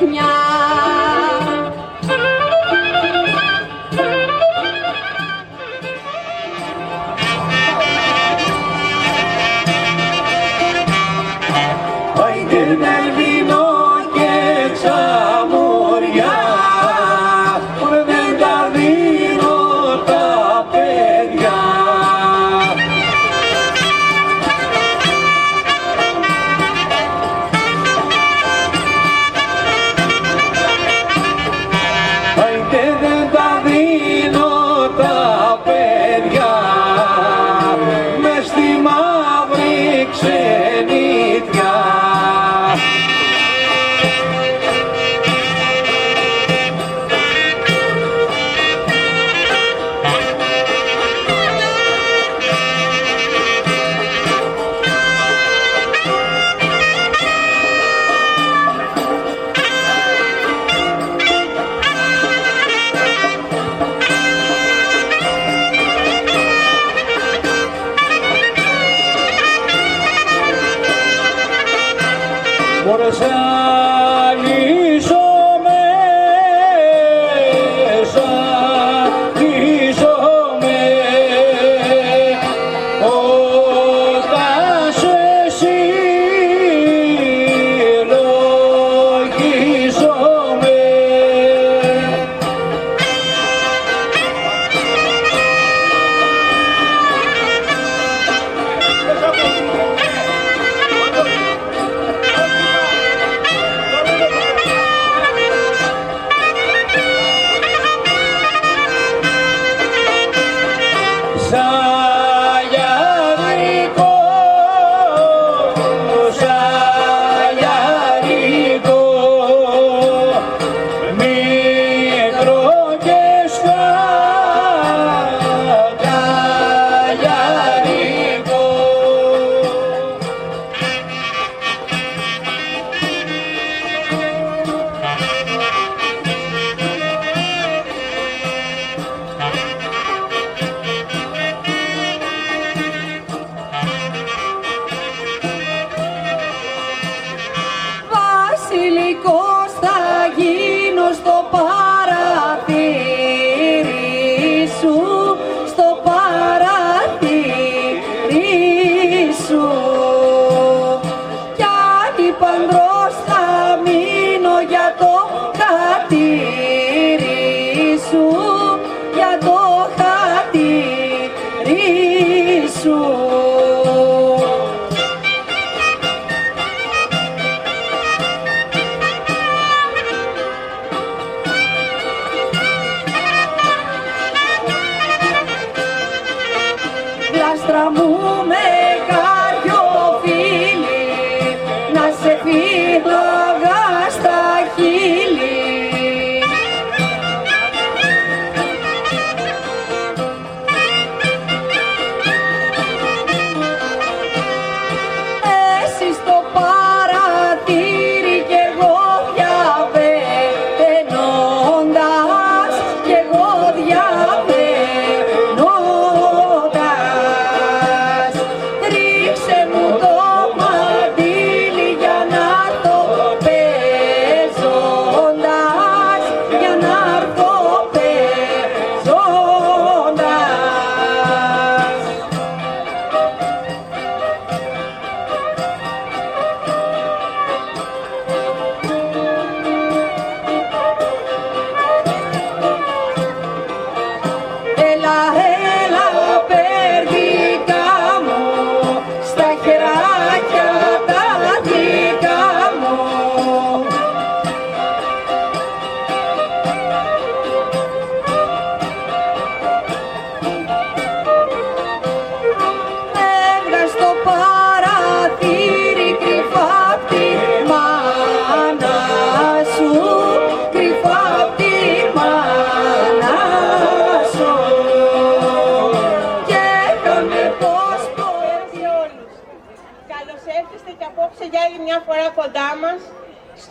τέχνια.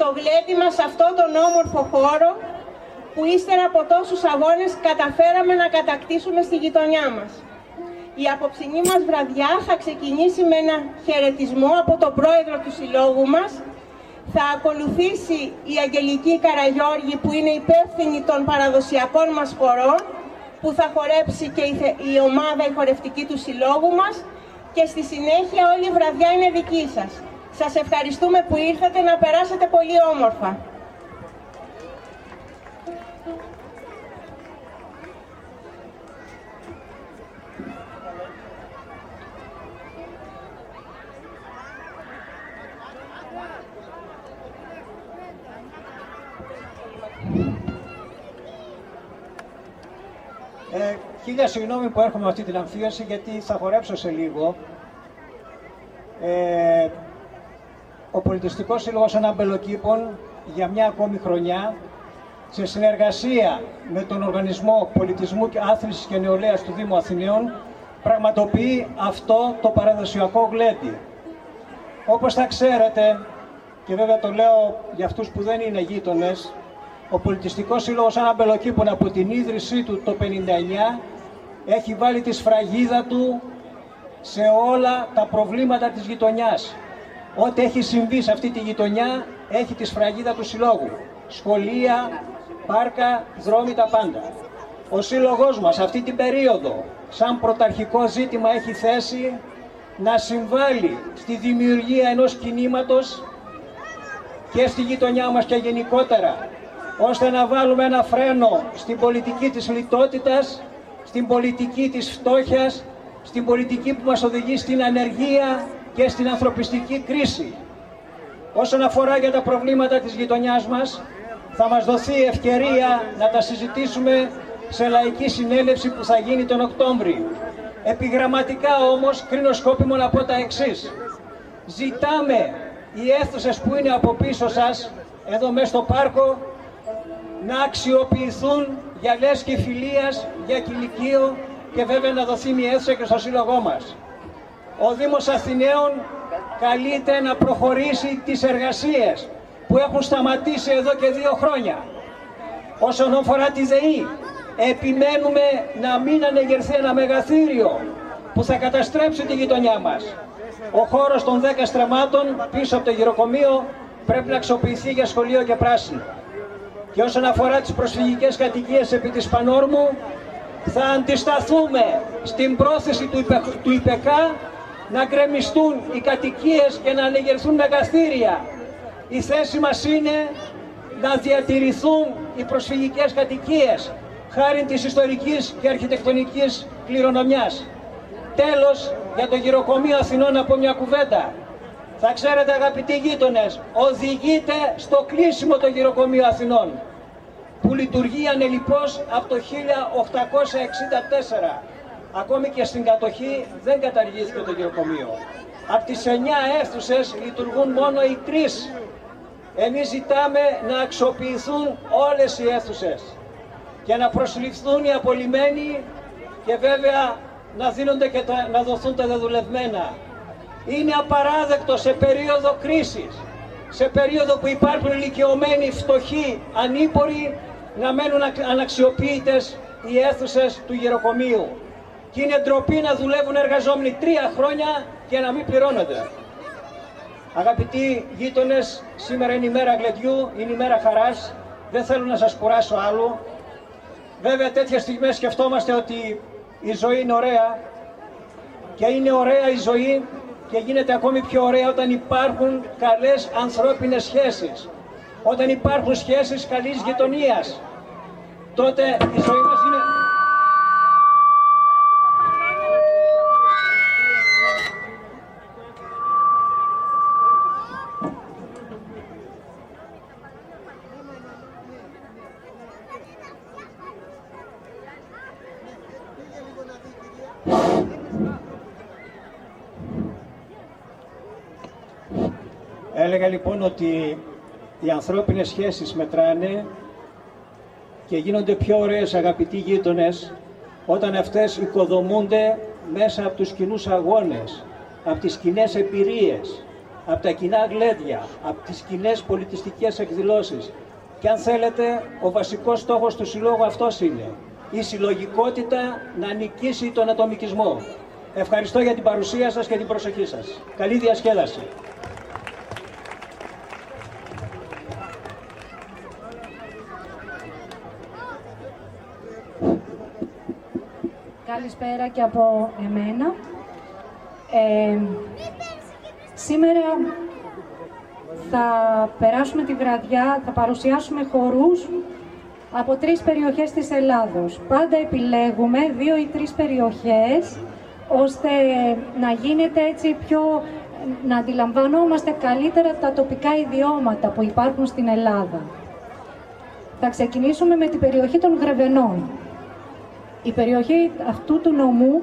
στο γλέντι μας αυτόν τον όμορφο χώρο που ύστερα από τόσους αγώνες καταφέραμε να κατακτήσουμε στη γειτονιά μας. Η απόψινή μας βραδιά θα ξεκινήσει με ένα χαιρετισμό από τον πρόεδρο του συλλόγου μας. Θα ακολουθήσει η Αγγελική Καραγιώργη, που είναι υπεύθυνη των παραδοσιακών μας χορών, που θα χορέψει και η ομάδα η χορευτική του συλλόγου μας, και στη συνέχεια όλη η βραδιά είναι δική σας. Σας ευχαριστούμε που ήρθατε, να περάσετε πολύ όμορφα. Χίλια συγγνώμη που έρχομαι με αυτή την αμφίεση, γιατί θα χορέψω σε λίγο. Ο Πολιτιστικός Σύλλογος Αναμπελοκήπων για μια ακόμη χρονιά, σε συνεργασία με τον Οργανισμό Πολιτισμού και Άθλησης και Νεολαίας του Δήμου Αθηναίων, πραγματοποιεί αυτό το παραδοσιακό γλέντι. Όπως θα ξέρετε, και βέβαια το λέω για αυτούς που δεν είναι γείτονες, ο Πολιτιστικός Σύλλογος Αναμπελοκήπων από την ίδρυσή του το 1959 έχει βάλει τη σφραγίδα του σε όλα τα προβλήματα της γειτονιάς. Ό,τι έχει συμβεί σε αυτή τη γειτονιά έχει τη σφραγίδα του συλλόγου. Σχολεία, πάρκα, δρόμοι, τα πάντα. Ο σύλλογός μας αυτή την περίοδο, σαν πρωταρχικό ζήτημα, έχει θέσει να συμβάλλει στη δημιουργία ενός κινήματος και στη γειτονιά μας και γενικότερα, ώστε να βάλουμε ένα φρένο στην πολιτική της λιτότητας, στην πολιτική της φτώχειας, στην πολιτική που μας οδηγεί στην ανεργία και στην ανθρωπιστική κρίση. Όσον αφορά για τα προβλήματα της γειτονιάς μας, θα μας δοθεί ευκαιρία να τα συζητήσουμε σε λαϊκή συνέλευση που θα γίνει τον Οκτώβρη. Επιγραμματικά όμως κρίνω σκόπιμο να πω τα εξής. Ζητάμε οι αίθουσες που είναι από πίσω σας, εδώ μέσα στο πάρκο, να αξιοποιηθούν για λέσχη φιλίας, για κηλικείο, και βέβαια να δοθεί μια αίθουσα και στο σύλλογό μας. Ο Δήμος Αθηναίων καλείται να προχωρήσει τις εργασίες που έχουν σταματήσει εδώ και 2 χρόνια. Όσον αφορά τη ΔΕΗ, επιμένουμε να μην ανεγερθεί ένα μεγαθύριο που θα καταστρέψει τη γειτονιά μας. Ο χώρος των 10 στρεμμάτων πίσω από το γυροκομείο πρέπει να αξιοποιηθεί για σχολείο και πράσινο. Και όσον αφορά τις προσφυγικές κατοικίες επί της Πανόρμου, θα αντισταθούμε στην πρόθεση του ΙΠΕΚΑ να γκρεμιστούν οι κατοικίες και να ανεγερθούν μεγαθύρια. Η θέση μας είναι να διατηρηθούν οι προσφυγικές κατοικίες χάρη της ιστορικής και αρχιτεκτονικής κληρονομιάς. Τέλος, για το γυροκομείο Αθηνών να πω μια κουβέντα. Θα ξέρετε, αγαπητοί γείτονες, οδηγείται στο κλείσιμο το γυροκομείο Αθηνών, που λειτουργεί ανελιπώς από το 1864. Ακόμη και στην κατοχή δεν καταργήθηκε το γυροκομείο. Από τις 9 αίθουσες λειτουργούν μόνο οι 3. Εμείς ζητάμε να αξιοποιηθούν όλες οι αίθουσες και να προσληφθούν οι απολυμμένοι και βέβαια να δοθούν τα δεδουλευμένα. Είναι απαράδεκτο σε περίοδο κρίσης, σε περίοδο που υπάρχουν ηλικιωμένοι, φτωχοί, ανήποροι, να μένουν αναξιοποιητές οι αίθουσες του γυροκομείου. Και είναι ντροπή να δουλεύουν εργαζόμενοι 3 χρόνια και να μην πληρώνονται. Αγαπητοί γείτονες, σήμερα είναι η μέρα γλεντιού, είναι η μέρα χαράς. Δεν θέλω να σας κουράσω άλλο. Βέβαια τέτοιες στιγμές σκεφτόμαστε ότι η ζωή είναι ωραία, και είναι ωραία η ζωή και γίνεται ακόμη πιο ωραία όταν υπάρχουν καλές ανθρώπινες σχέσεις. Όταν υπάρχουν σχέσεις καλής γειτονίας, τότε η ζωή μας είναι... Έλεγα λοιπόν ότι οι ανθρώπινες σχέσεις μετράνε και γίνονται πιο ωραίες, αγαπητοί γείτονες, όταν αυτές οικοδομούνται μέσα από τους κοινούς αγώνες, από τις κοινές εμπειρίες, από τα κοινά γλέντια, από τις κοινές πολιτιστικές εκδηλώσεις. Και αν θέλετε, ο βασικός στόχος του συλλόγου αυτός είναι: η συλλογικότητα να νικήσει τον ατομικισμό. Ευχαριστώ για την παρουσία σας και την προσοχή σας. Καλή διασκέδαση. Καλησπέρα και από εμένα. Σήμερα θα περάσουμε τη βραδιά, θα παρουσιάσουμε χορούς από 3 περιοχές της Ελλάδος. Πάντα επιλέγουμε 2 ή 3 περιοχές, ώστε να γίνεται έτσι πιο, να αντιλαμβανόμαστε καλύτερα τα τοπικά ιδιώματα που υπάρχουν στην Ελλάδα. Θα ξεκινήσουμε με την περιοχή των Γρεβενών. Η περιοχή αυτού του νομού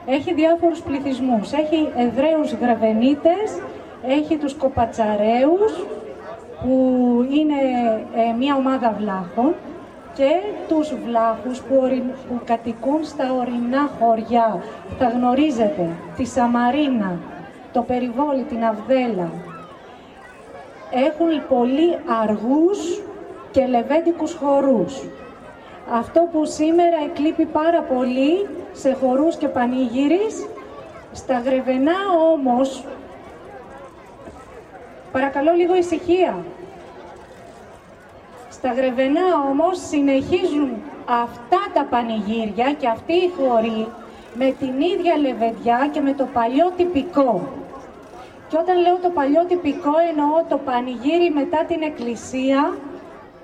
έχει διάφορους πληθυσμούς. Έχει Εβραίους Γρεβενίτες, έχει τους Κοπατσαραίους, που είναι μια ομάδα βλάχων, και τους βλάχους που κατοικούν στα ορεινά χωριά. Θα γνωρίζετε τη Σαμαρίνα, το Περιβόλι, την Αυδέλα. Έχουν πολύ αργούς και λεβέντικους χορούς. Αυτό που σήμερα εκλείπει πάρα πολύ σε χορούς και πανηγύρις, στα Γρεβενά όμως, παρακαλώ λίγο ησυχία. Στα Γρεβενά όμως συνεχίζουν αυτά τα πανηγύρια και αυτοί οι χοροί με την ίδια λεβεδιά και με το παλιό τυπικό. Και όταν λέω το παλιό τυπικό εννοώ το πανηγύρι μετά την εκκλησία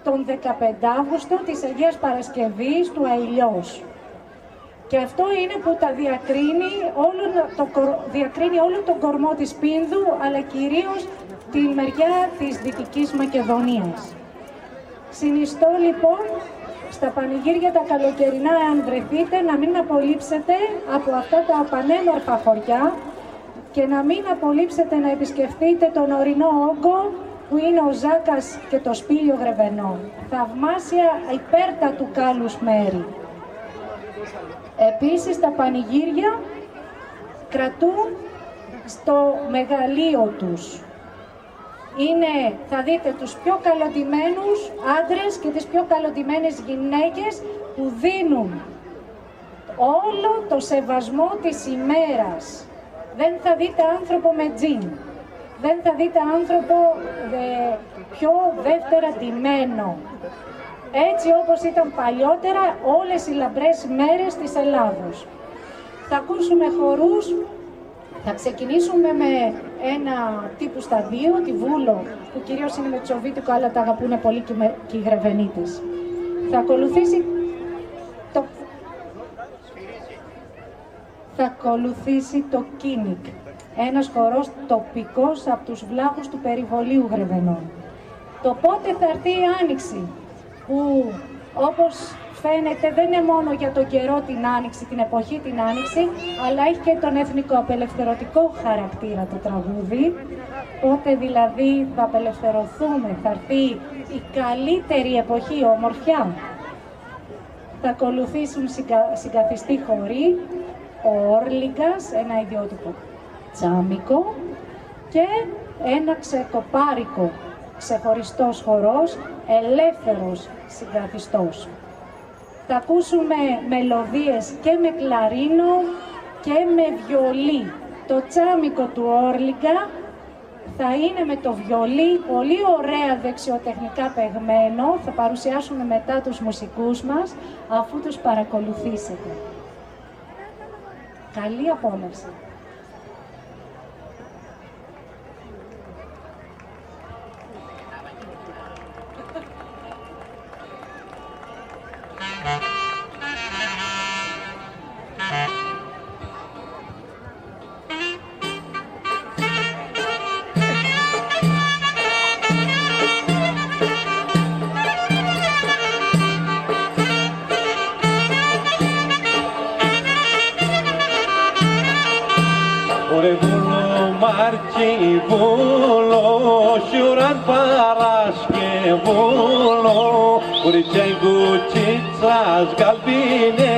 τον 15 Αύγουστο της Αγίας Παρασκευής του Αηλιός. Και αυτό είναι που τα διακρίνει όλο τον κορμό της Πίνδου, αλλά κυρίως τη μεριά της Δυτικής Μακεδονίας. Συνιστώ λοιπόν στα πανηγύρια τα καλοκαιρινά, αν βρεθείτε, να μην απολύψετε από αυτά τα πανέμορφα χωριά και να μην απολύψετε να επισκεφτείτε τον ορεινό όγκο που είναι ο Ζάκας και το Σπήλιο Γρεβενών. Θαυμάσια υπέρτατου κάλους μέρη. Επίσης τα πανηγύρια κρατούν στο μεγαλείο τους. Θα δείτε τους πιο καλοντημένους άντρες και τις πιο καλοντημένες γυναίκες που δίνουν όλο το σεβασμό της ημέρας. Δεν θα δείτε άνθρωπο με τζιν. Δεν θα δείτε άνθρωπο πιο δεύτερα ντυμένο. Έτσι όπως ήταν παλιότερα όλες οι λαμπρές μέρες της Ελλάδος. Θα ακούσουμε χορούς. Θα ξεκινήσουμε με ένα τύπου στα 2, τη Βούλο, που κυρίως είναι με τσοβίτικο, αλλά τα αγαπούν πολύ και οι Γρεβενίτες. Θα ακολουθήσει το Κίνικ, ένας χορός τοπικός από τους βλάχους του Περιβολίου Γρεβενών. Το πότε θα έρθει η Άνοιξη, που όπως φαίνεται δεν είναι μόνο για τον καιρό την Άνοιξη, την εποχή την Άνοιξη, αλλά έχει και τον εθνικοαπελευθερωτικό χαρακτήρα το τραγούδι. Πότε δηλαδή θα απελευθερωθούμε, θα έρθει η καλύτερη εποχή, η ομορφιά. Θα ακολουθήσουν συγκαθιστοί χοροί, ο Όρλιγκας, ένα ιδιότυπο τσάμικο, και ένα ξεκοπάρικο ξεχωριστός χορός, ελεύθερος συγκαθιστός. Θα ακούσουμε μελωδίες και με κλαρίνο και με βιολί. Το τσάμικο του Όρλιγκα θα είναι με το βιολί, πολύ ωραία δεξιοτεχνικά παιγμένο. Θα παρουσιάσουμε μετά τους μουσικούς μας, αφού τους παρακολουθήσετε. Καλή απόλαυση. Ωρε βούλο μάρκι βούλο, σιουράν Παρασκευούλο, ωρε τσάι κουτσίτσας γαλπίνε,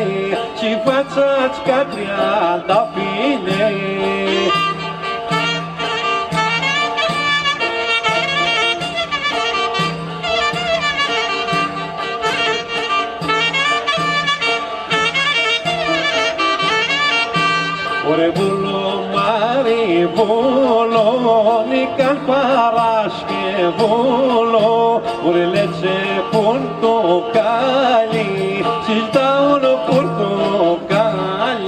τσιφάτσας κατριάντα πίνε. Ωρε βούλο μάρι βούλο, νικάν Παρασκευούλο, ωρε λέτσε πορτοκάλι, συζητάω πορτοκάλι.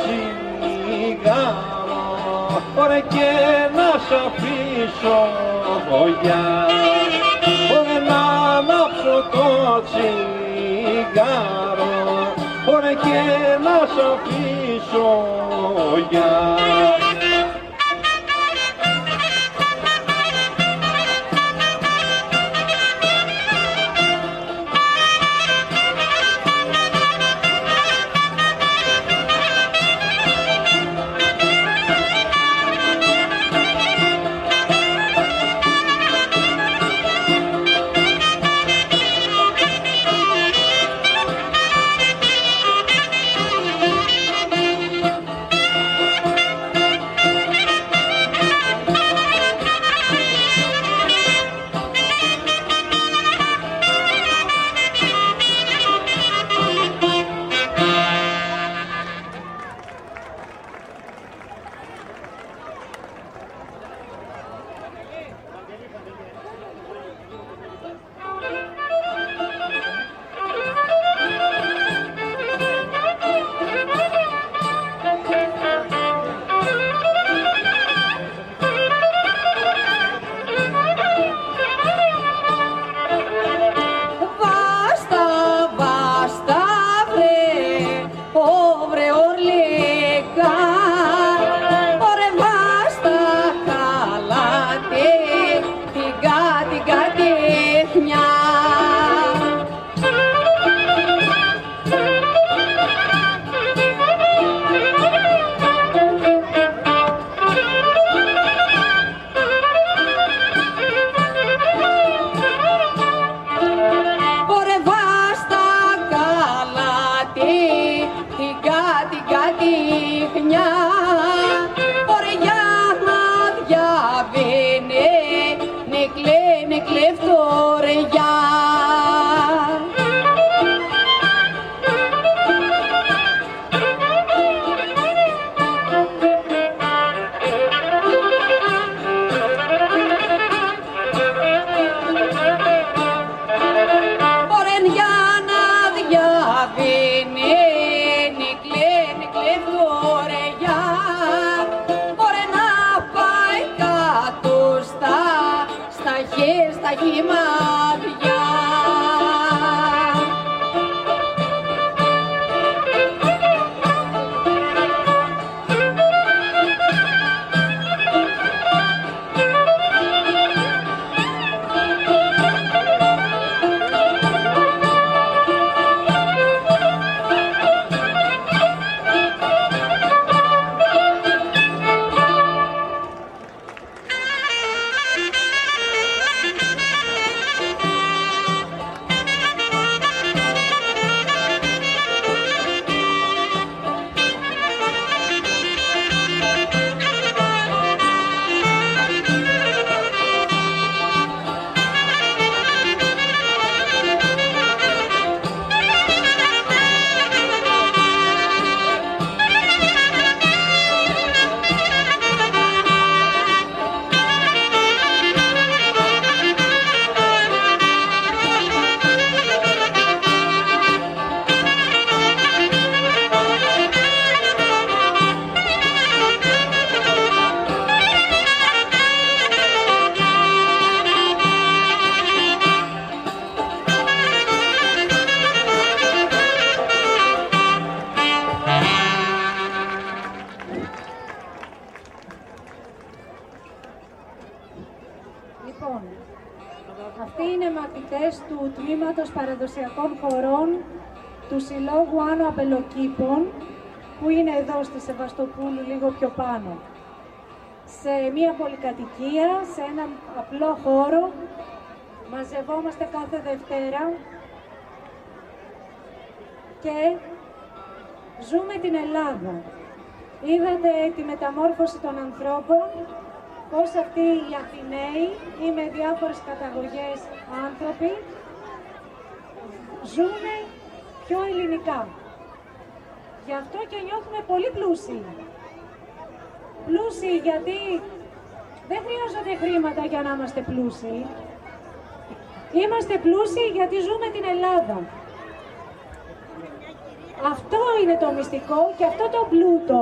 Σιγά Ωραία και να σ' αφήσω για να ανάψω το τσιγάρο, ωραία και να σ' αφήσω για. του Τμήματος Παραδοσιακών Χορών του Συλλόγου Άνω Απελοκήπων, που είναι εδώ στη Σεβαστοπούλου, λίγο πιο πάνω. Σε μια πολυκατοικία, σε έναν απλό χώρο, μαζευόμαστε κάθε Δευτέρα και ζούμε την Ελλάδα. Είδατε τη μεταμόρφωση των ανθρώπων, πώς αυτοί οι Αθηναίοι ή με διάφορες καταγωγές άνθρωποι ζούμε πιο ελληνικά. Γι' αυτό και νιώθουμε πολύ πλούσιοι. Πλούσιοι γιατί δεν χρειάζονται χρήματα για να είμαστε πλούσιοι. Είμαστε πλούσιοι γιατί ζούμε την Ελλάδα. Αυτό είναι το μυστικό και αυτό το πλούτο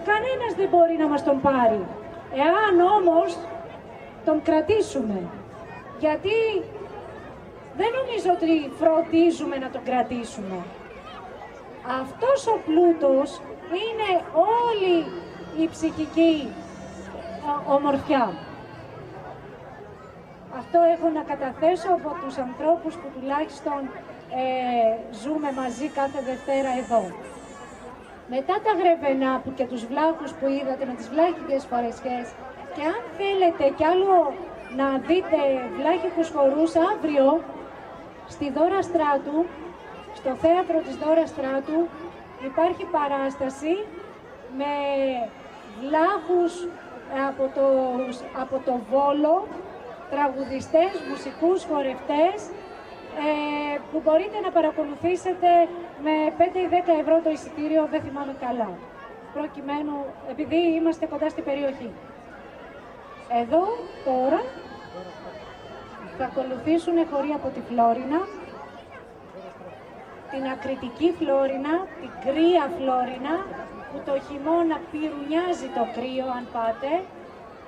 κανένας δεν μπορεί να μας τον πάρει. Εάν όμως τον κρατήσουμε, γιατί δεν νομίζω ότι φροντίζουμε να τον κρατήσουμε. Αυτός ο πλούτος είναι όλη η ψυχική ομορφιά. Αυτό έχω να καταθέσω από τους ανθρώπους που τουλάχιστον ζούμε μαζί κάθε Δευτέρα εδώ. Μετά τα γρεβενά και τους βλάχους που είδατε με τις βλάχικες φορεσιές, και αν θέλετε κι άλλο να δείτε βλάχικους χορούς, αύριο στη Δώρα Στράτου, στο θέατρο της Δώρα Στράτου, υπάρχει παράσταση με βλάχους από το Βόλο, τραγουδιστές, μουσικούς, χορευτές, που μπορείτε να παρακολουθήσετε με 5 ή 10 ευρώ το εισιτήριο, δεν θυμάμαι καλά, προκειμένου, επειδή είμαστε κοντά στην περιοχή. Εδώ τώρα θα ακολουθήσουν χωρί από τη Φλόρινα, την ακριτική Φλόρινα, την κρύα Φλόρινα, που το χειμώνα πυρουνιάζει το κρύο αν πάτε,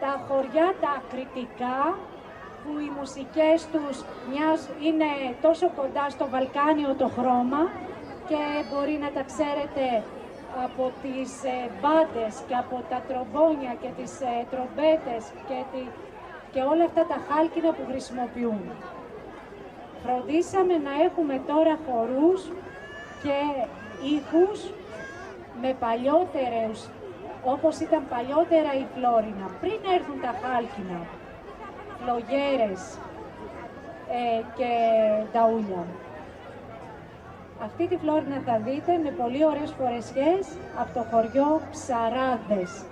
τα χωριά τα ακριτικά, που οι μουσικές τους είναι τόσο κοντά στο Βαλκάνιο το χρώμα και μπορεί να τα ξέρετε από τις μπάντες και από τα τρομπόνια και τις τρομπέτες και όλα αυτά τα χάλκινα που χρησιμοποιούν. Φροντίσαμε να έχουμε τώρα χορούς και ήχους με παλιότερους, όπως ήταν παλιότερα η Φλόρινα, πριν έρθουν τα χάλκινα, φλογέρες και ταούλια. Αυτή τη Φλόρινα θα δείτε με πολύ ωραίες φορεσιές από το χωριό Ψαράδες.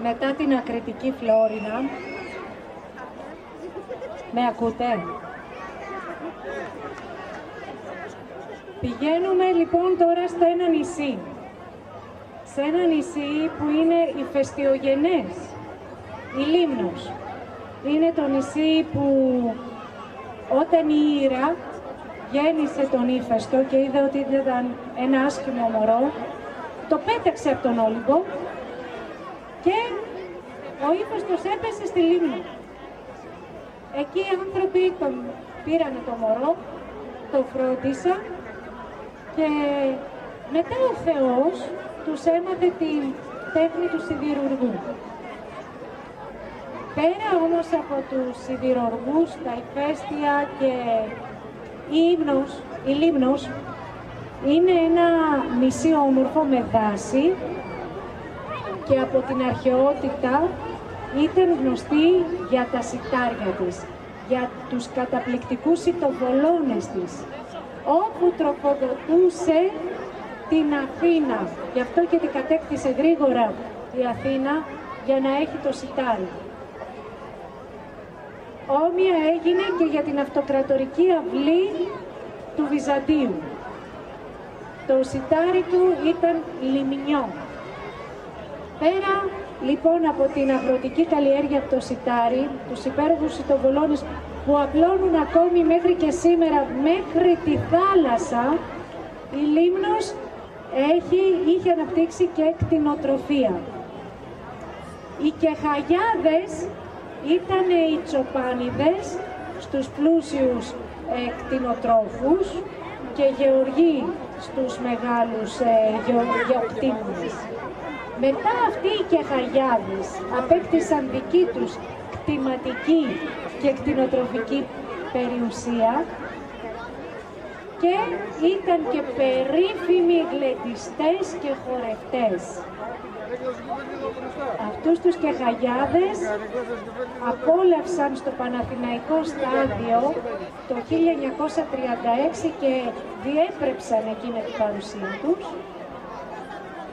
μετά την ακριτική Φλόρινα. Με ακούτε? Πηγαίνουμε λοιπόν τώρα στο ένα νησί. Σε ένα νησί που είναι ηφαιστειογενές, η Λίμνος. Είναι το νησί που όταν η Ήρα γέννησε τον ύφαιστο και είδε ότι ήταν ένα άσχημο μωρό, το πέταξε από τον Όλυμπο και ο ύφαστος έπεσε στη Λίμνο. Εκεί οι άνθρωποι τον πήρανε το μωρό, το φρόντισαν και μετά ο Θεός τους έμαθε την τέχνη του σιδηρουργού. Πέρα όμως από τους σιδηρουργούς, τα ηφαίστεια και η Λίμνος είναι ένα νησί όμορφο με δάση και από την αρχαιότητα ήταν γνωστή για τα σιτάρια της, για τους καταπληκτικούς σιτοβολώνες της, όπου τροφοδοτούσε την Αθήνα. Γι' αυτό και την κατέκτησε γρήγορα η Αθήνα για να έχει το σιτάρι. Όμοια έγινε και για την αυτοκρατορική αυλή του Βυζαντίου. Το σιτάρι του ήταν λιμνιό. Πέρα λοιπόν από την αγροτική καλλιέργεια από το σιτάρι, τους υπέροχους σιτοβολώνες που απλώνουν ακόμη μέχρι και σήμερα μέχρι τη θάλασσα, η Λίμνος είχε αναπτύξει και κτηνοτροφία. Οι κεχαγιάδες ήταν οι τσοπάνιδες στους πλούσιους κτηνοτρόφους και γεωργοί στους μεγάλους γεωκτήμονες. Μετά αυτοί οι κεχαγιάδες απέκτησαν δική τους κτηματική και κτηνοτροφική περιουσία και ήταν και περίφημοι γλεντιστές και χορευτές. Αυτούς τους κεχαγιάδες απόλαυσαν στο Παναθηναϊκό Στάδιο το 1936 και διέπρεψαν εκεί με την παρουσία τους.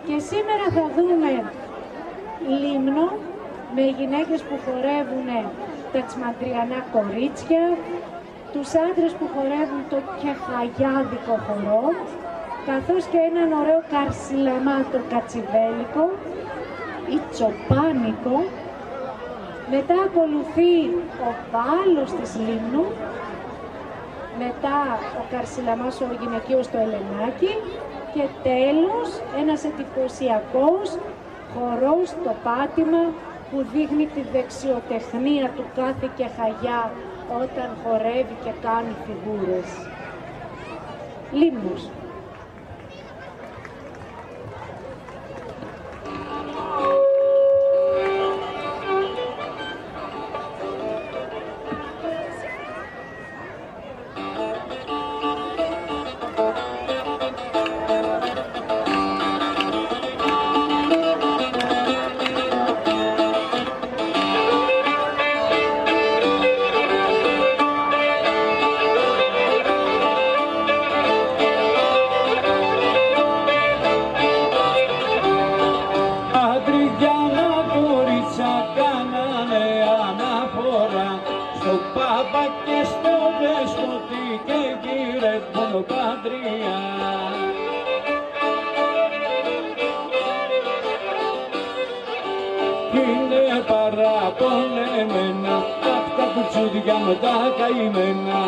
Και σήμερα θα δούμε Λίμνο με γυναίκες που χορεύουν τα τσμαντριανά κορίτσια, τους άντρες που χορεύουν το κεχαγιάδικο χορό, καθώς και έναν ωραίο καρσιλαμάτο κατσιβέλικο ή τσοπάνικο. Μετά ακολουθεί ο μπάλος της Λίμνου, μετά ο καρσιλαμάς ο γυναικείος στο Ελενάκι και τέλος ένας εντυπωσιακός χορός στο πάτημα που δείχνει τη δεξιοτεχνία του κάθε κεχαγιά όταν χορεύει και κάνει φιγούρες. Λίμνος. Είναι παραπονεμένα απ' τα κουτσούδια με τα καημένα.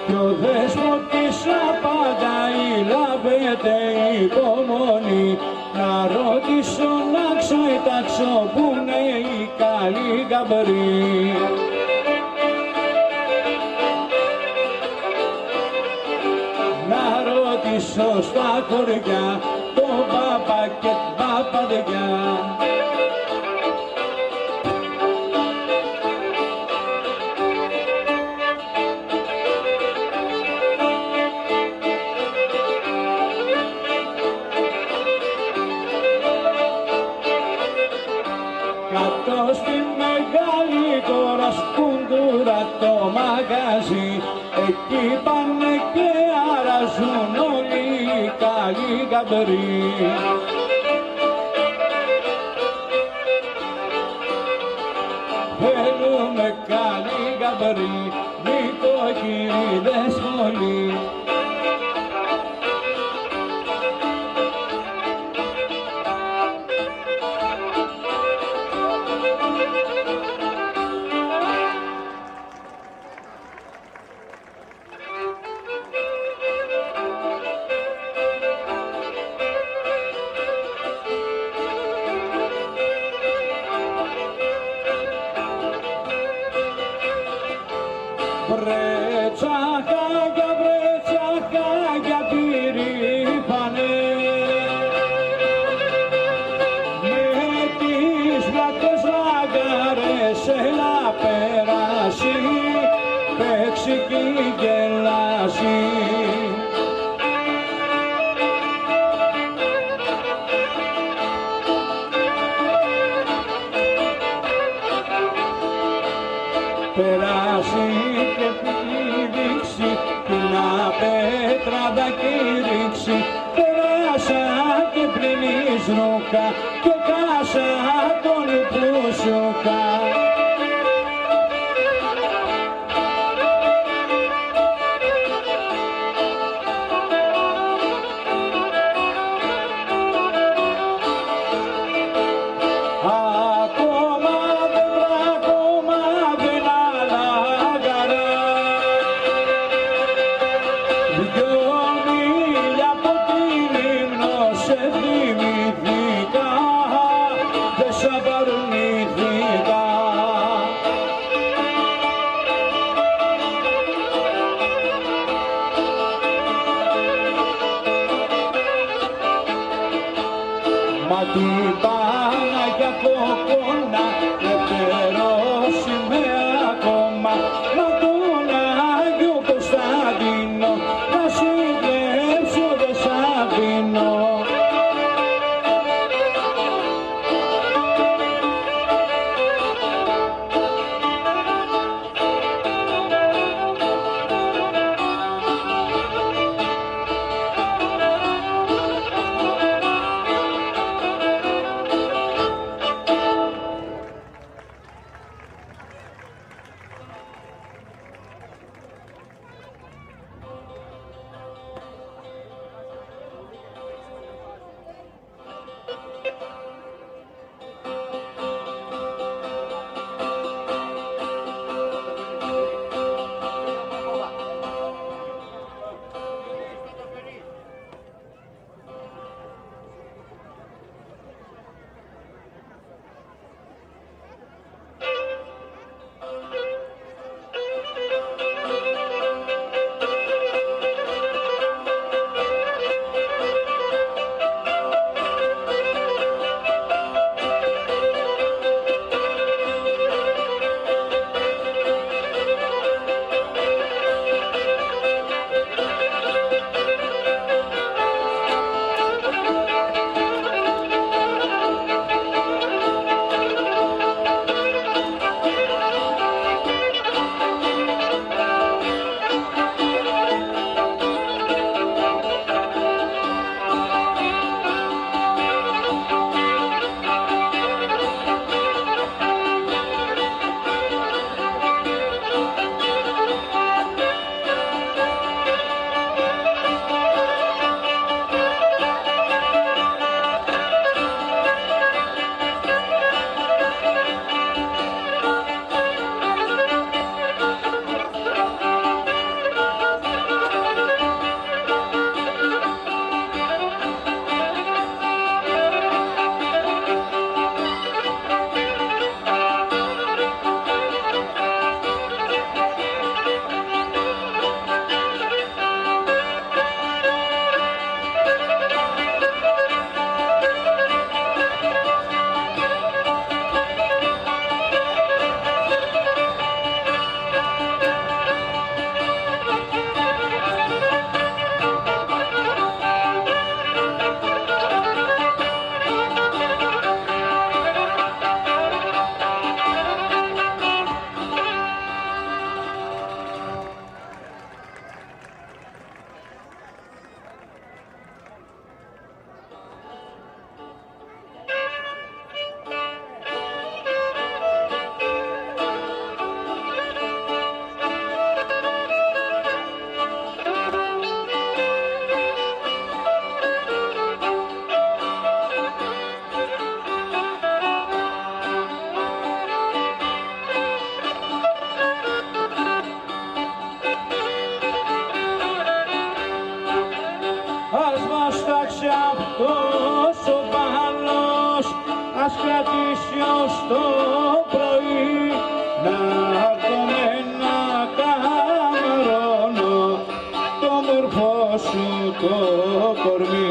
Κι ο δέσποτης απαντάει, λάβετε υπομονή, να ρωτήσω να ξοετάξω που είναι οι καλοί γαμπροί. Να ρωτήσω στα χωριά τον παπά και την παπαδιά. μαγαζί, εκεί πάνε και αράζουν όλοι οι καλοί γαμπροί. Θέλουμε καλοί γαμπροί, νοικοκυρίδες πολύ. Βρετσαχάγια πυρήπανε με τις βλακές λαγκάρες έλα περάσει, παίξει κι γελάσει. Περάσει και πήδηξει, την πέτρα τα κήρυξη. Περάσα και πλυνείς ρούχα και κάσα τον πλούσιοκα. Μα την Παναγιά Κοκκόνα ελευθερός είμαι ακόμα. Μα τον Άγιο Κωνσταντίνο να συντρέψω δεν σ' αφήνω. ας βάσταξε αυτός ο παλός, ας κρατήσει ως το πρωί, να έρχομαι να καμαρώνω το μορφό σου το κορμί.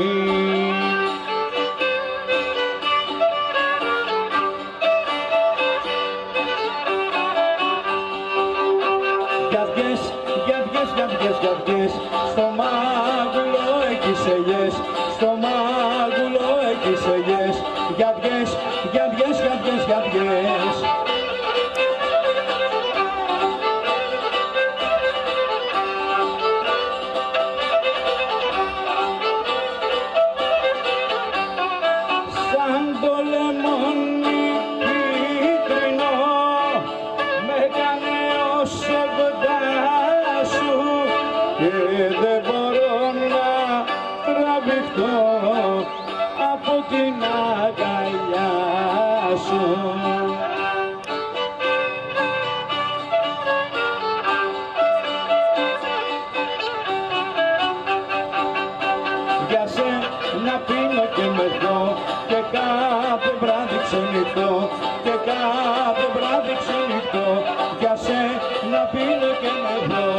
Γιαδιές, στο μάγουλο έχεις ελιές, στο μάγουλο έχεις ελιές, γιαδιές. Σαν το λεμόνι πίκρινο, με κάνε ως κοντά σου και δεν μπορώ να τραβηχτώ από την αγκαλιά σου. Για να πίνω και μεθώ και κάθε βράδυ ξενυχτώ, και κάθε βράδυ ξενυχτώ, για να πίνω και μεθώ.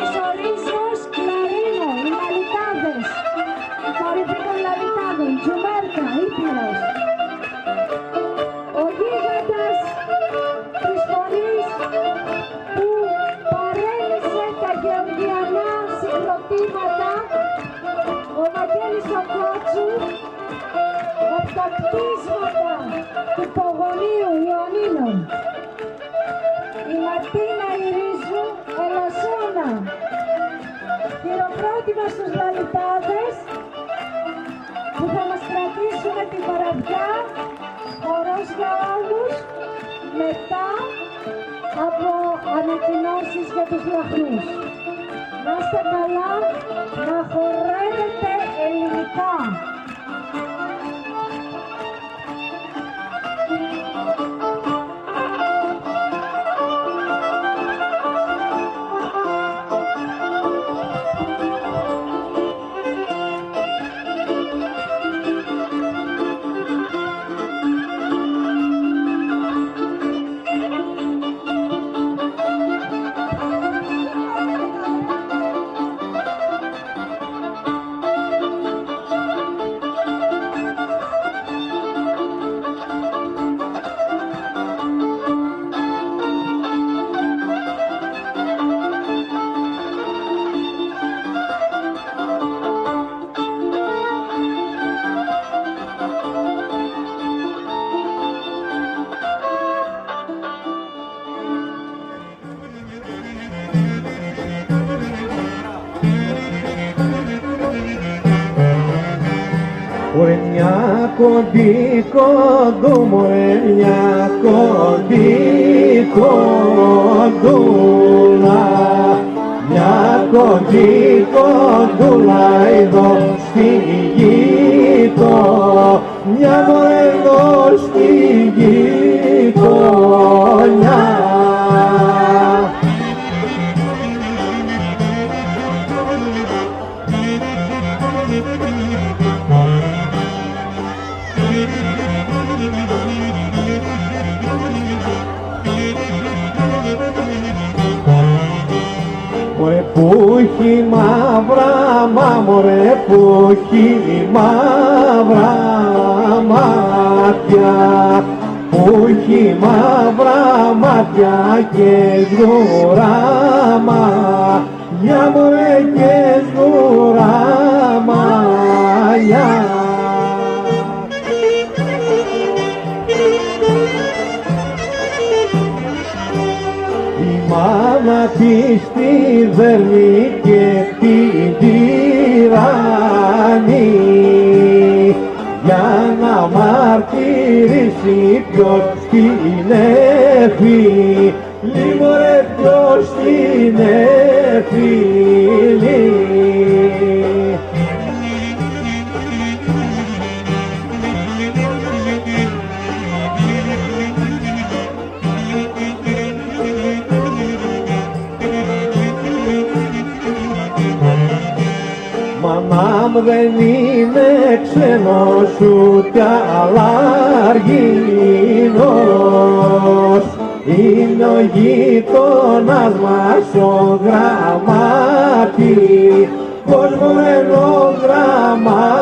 Καλωσορίζω Κλαρίνο, οι Λαλιτάδες, η κορυφή των Λαλιτάδων, Τζουμέρκα, Ήπειρος. Ο γίγαντας της φωνής που παρέλυσε τα γεωργιανά συγκροτήματα, ο Βαγγέλης ο Κότσου, από τα κτίσματα του Πογονίου Ιωνίνων. Η Μαρτίνα Ιρίζου, Ελασσόνα. Χειροκρότημα στους Λαλιτάδες που θα μας κρατήσουμε τη χαραδιά, χορός για όλους, μετά από ανακοινώσεις για τους λαχνούς. Να είστε καλά, να χορεύετε ελληνικά. Μια κοντή κοντού μου, μια κοντή κοντούλα, μια κοντή κοντούλα εδώ στη γειτονιά, μια μου εδώ στη γειτονιά. Που έχει μαύρα μωρέ, που έχει μαύρα μάτια, που έχει μαύρα μάτια και σγουρά μαλλιά μωρέ και σγουρά μαλλιά. Μάνα της τη δερμή και την τυράννη, για να μαρτυρήσει ποιος την έφυλη, μωρέ ποιος την έφυλη. Μαμάμ δεν είμαι ξένος ούτε αλλαργίνος, είναι ο γείτονας μας ο γραμματικός, μωρέ ο γραμματικός.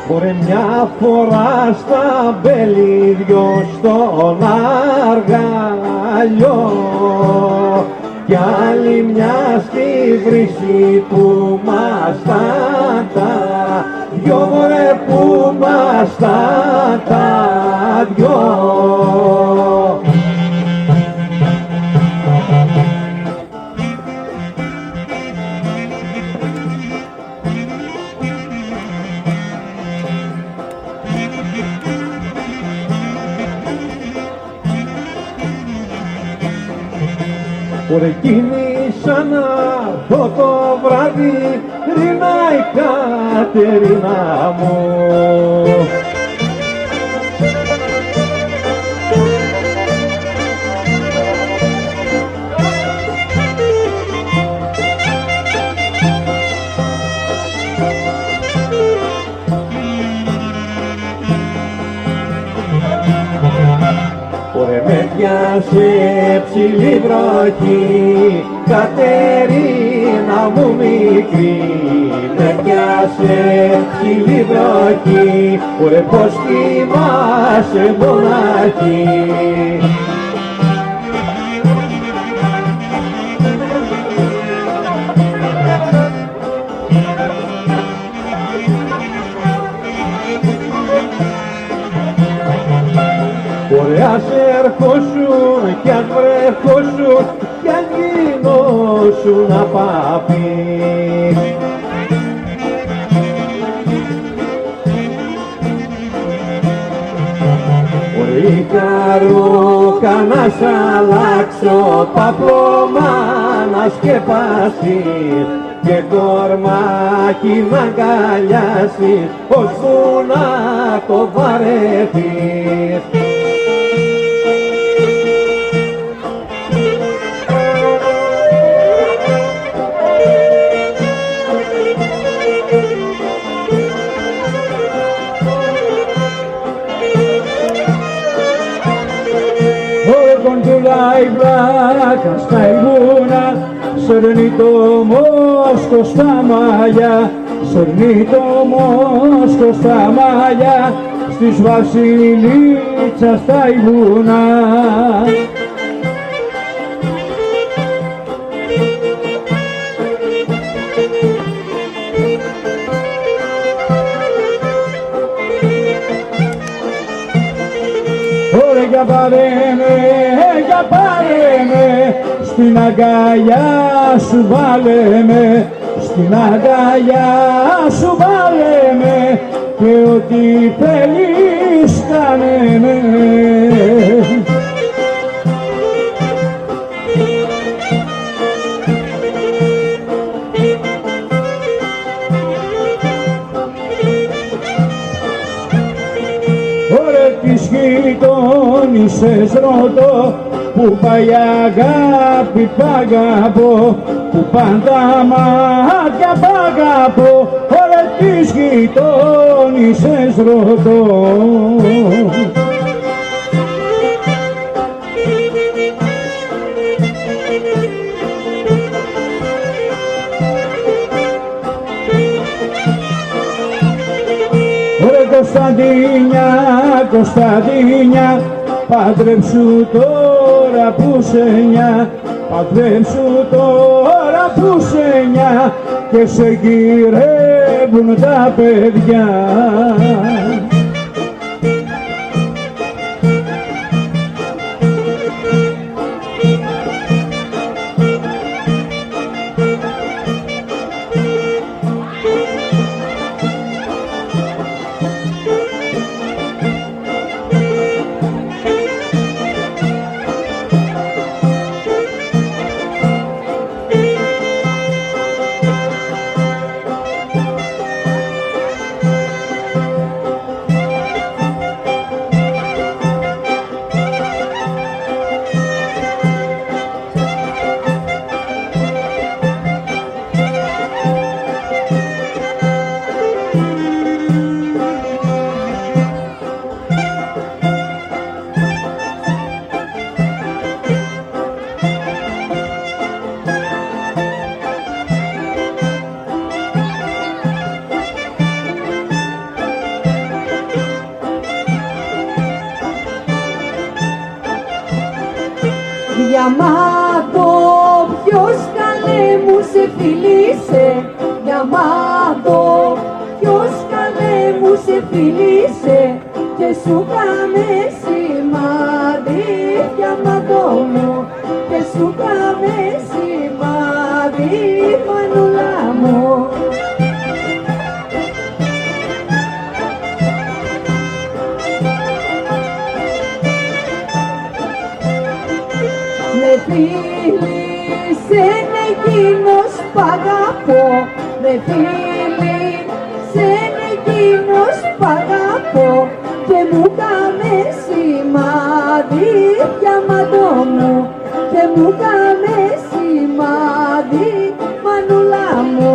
Ωραία μια φορά στα μπέλη, δυο στον αργαλιό, κι άλλη μια στη βρύση που μάσταν τα δυο, μωρέ που μάσταν τα δυο. Ωραία κίνησα να δω το βράδυ, Ρίνα η Κατερίνα μου. σε ψηλή βροχή, Κατερίνα μου μικρή, με πιάσε ψηλή βροχή, ωρε πως κοιμάσαι μοναχή. Ωραία σε ερχόσουν κι αν βρεχόσουν κι αν γινώσουν απάπης. Ωραία ρούχα να σ' αλλάξω, παπλώμα να σκεπάσεις και κορμάκι να αγκαλιάσεις, ώσπου να το βαρέθεις. Η βλάκα στα ηγούνα, σερνεί το μόσκο στα μαλλιά, σερνεί το μόσκο στα μαλλιά, στις βασιλίτσα στα ηγούνα. Ωραία για πάρε με, στην αγκαλιά σου βάλε με, στην αγκαλιά σου βάλε με, και ό,τι θέλεις κάνε με. Τις γειτόνισσες ρωτώ, που πάει αγάπη π' αγαπώ, που πάντα μάτια π' αγαπώ, όλες τις γειτόνισσες ρωτώ. Κωνσταντίνια, Κωνσταντίνια, παντρέψου τώρα που σε νιά, παντρέψου τώρα που σε νιά, και σε γυρεύουν τα παιδιά. Διαμάντο, ποιος καλέ μου σε φιλήσε, Διαμάντο, ποιος καλέ μου σε φιλήσε, και σου κάνε σημάδι, Διαμάντο μου, και σου κάνε σημάδι, Μανούλα μου. Με φίλησε εκείνος π' αγαπώ, με φίλησε εκείνος π' αγαπώ, και μου κάνε σημάδι, Διαμάντο μου, και μου κάνε σημάδι, Μανούλα μου.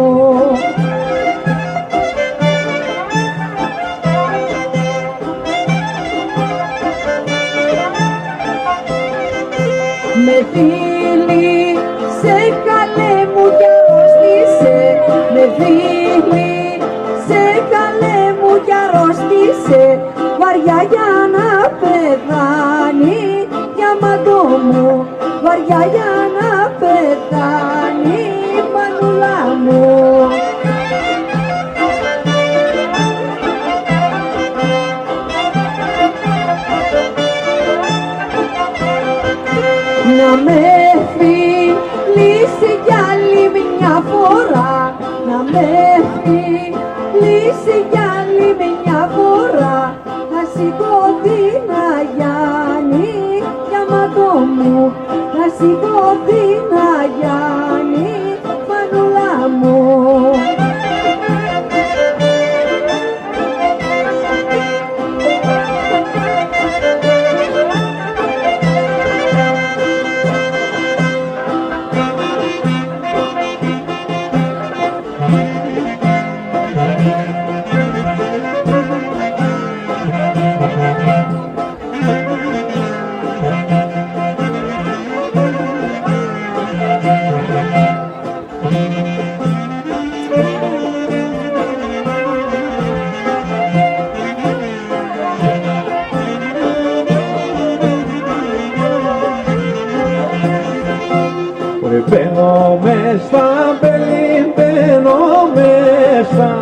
Μπαίνω μες στα μπέλη, μπαίνω μες στα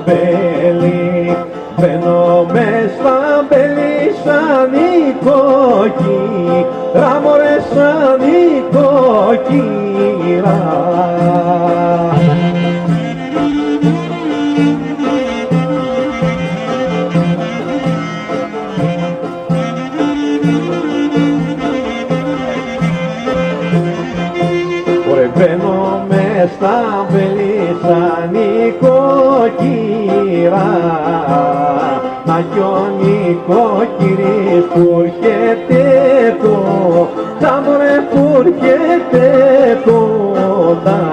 μπέλη, μπαίνω μες στα μπέλη σαν η κόκκυρα, μωρέ σαν η κόκκυρα. Μπαίνω μες στα μπέλη σαν η κόκκυρα, να γιώνει κόκκυρης που έρχεται κοντά, μωρέ που έρχεται κοντά.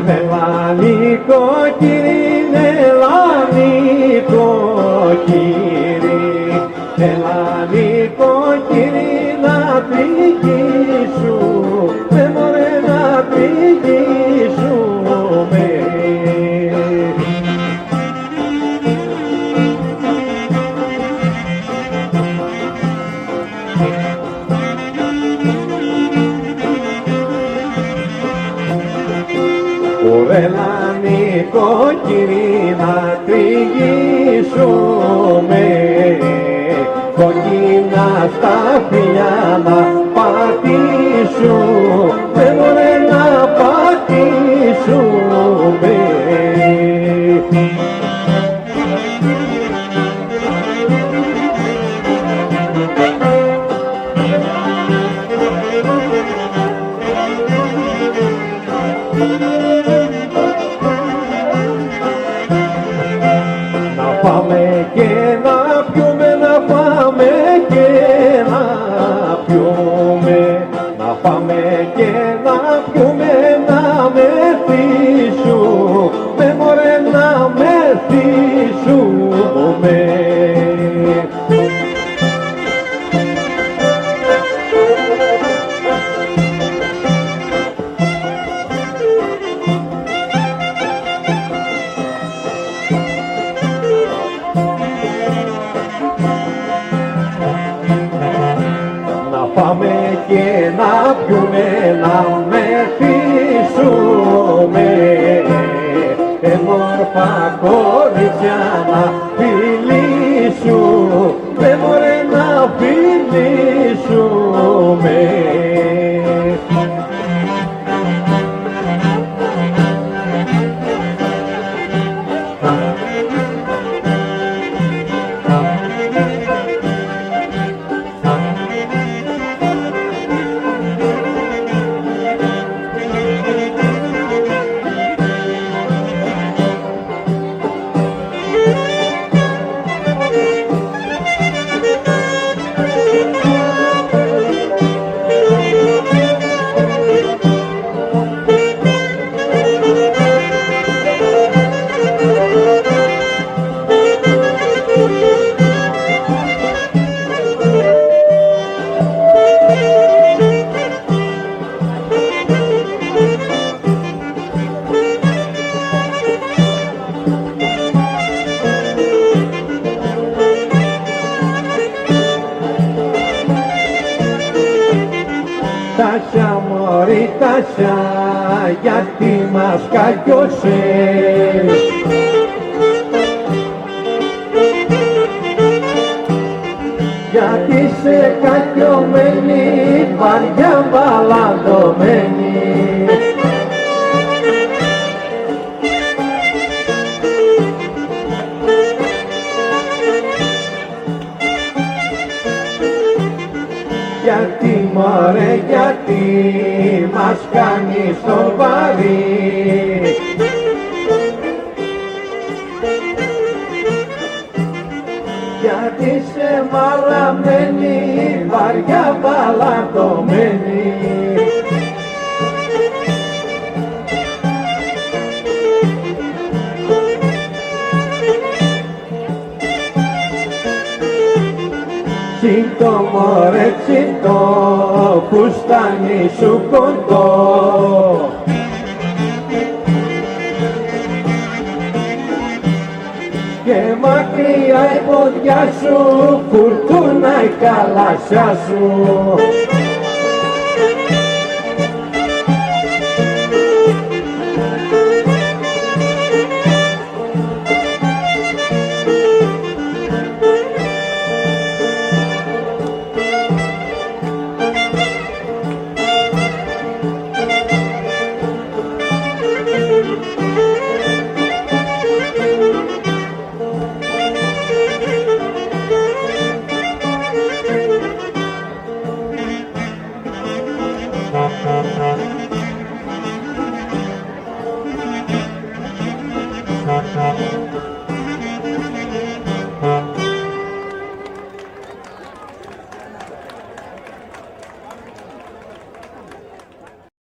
Ελάνη κόκκυρη, ελάνη κόκκυρη, ελάνη κόκκυρη να τριγίσουμε, μωρέ να τριγίσουμε. Ελάνη κόκκυρη να τριγίσουμε, κόκκινα στα φιλιά να πατήσουμε, μωρέ να πατήσουμε. Πάμε και να πιούμε, να πάμε και να πιούμε, να πάμε και να πιούμε, να μεθύσουμε, μωρέ να μεθύσουμε. Πάμε και να πιούμε, να μεθύσουμε, μόρφα κορίτσια να φιλήσουμε, μωρέ να φιλήσουμε. Τάσια μωρή Τάσια, γιατί μας κακιώσες? Γιατί σε κακιωμένη, βαριά μπαλαντωμένη. Γιατί μωρέ, γιατί μας κάνεις το βαρύ? Γιατί σε μαλαμένη, βαριά παλατωμένη. Τσίντο μωρέ τσίντο, φουστάνι σου κοντό. Και μακριά η ποδιά σου, φουρτούνα η καλάσια σου.